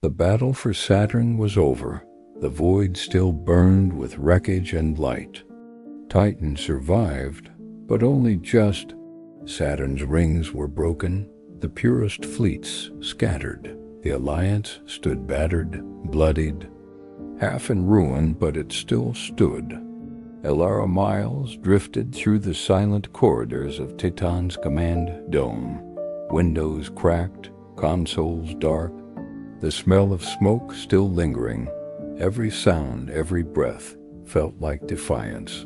The battle for Saturn was over. The void still burned with wreckage and light. Titan survived, but only just. Saturn's rings were broken, the Purist fleets scattered. The Alliance stood battered, bloodied, half in ruin, but it still stood. Elara Myles drifted through the silent corridors of Titan's command dome. Windows cracked, consoles dark, the smell of smoke still lingering. Every sound, every breath felt like defiance.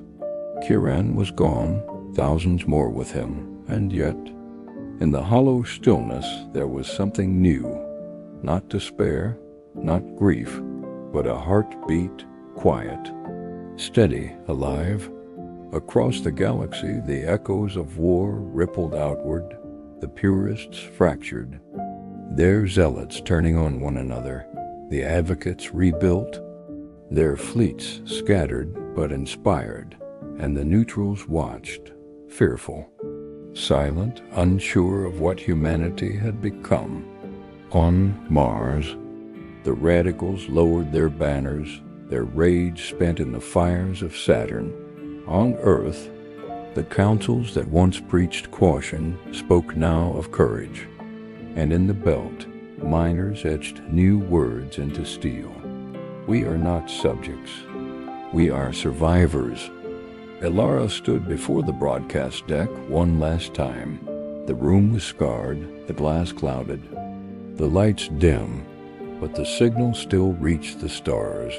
Kiran was gone, thousands more with him, and yet, in the hollow stillness, there was something new. Not despair, not grief, but a heartbeat, quiet, steady, alive. Across the galaxy, the echoes of war rippled outward, the Purists fractured, their zealots turning on one another, the advocates rebuilt, their fleets scattered but inspired, and the neutrals watched, fearful, silent, unsure of what humanity had become. On Mars, the radicals lowered their banners, their rage spent in the fires of Saturn. On Earth, the councils that once preached caution spoke now of courage, and in the belt, miners etched new words into steel. We are not subjects. We are survivors. Elara stood before the broadcast deck one last time. The room was scarred, the glass clouded, the lights dim, but the signal still reached the stars.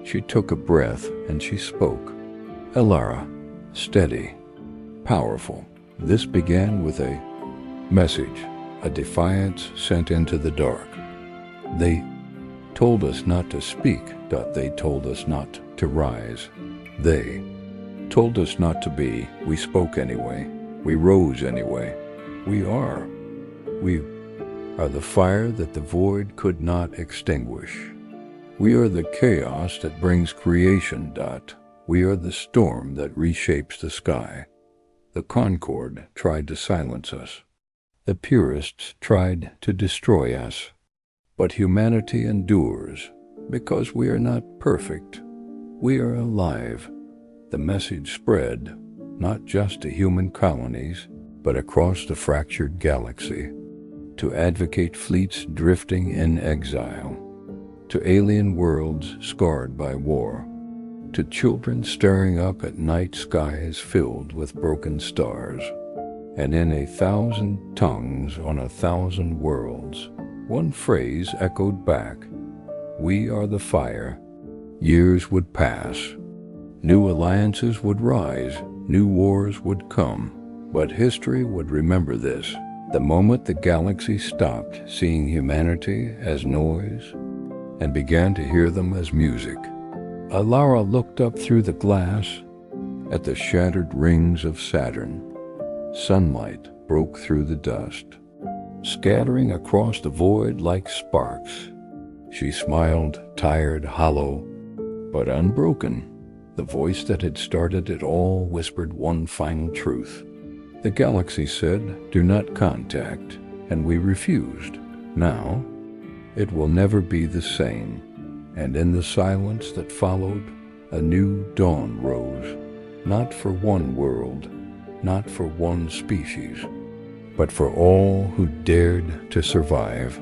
She took a breath and she spoke. Elara, steady, powerful. This began with a message, a defiance sent into the dark. They told us not to speak, they told us not to rise. They told us not to be. We spoke anyway. We rose anyway. We are the fire that the void could not extinguish. We are the chaos that brings creation. We are the storm that reshapes the sky. The Concord tried to silence us. The Purists tried to destroy us. But humanity endures because we are not perfect. We are alive. The message spread, not just to human colonies, but across the fractured galaxy, to advocate fleets drifting in exile, to alien worlds scarred by war, to children staring up at night skies filled with broken stars. And in 1,000 tongues on 1,000 worlds, one phrase echoed back. We are the fire. Years would pass. New alliances would rise. New wars would come. But history would remember this. The moment the galaxy stopped seeing humanity as noise and began to hear them as music. Elara looked up through the glass at the shattered rings of Saturn. Sunlight broke through the dust, scattering across the void like sparks. She smiled, tired, hollow, but unbroken. The voice that had started it all whispered one final truth. The galaxy said, "Do not contact," and we refused. Now, it will never be the same. And in the silence that followed, a new dawn rose, not for one world, not for one species, but for all who dared to survive.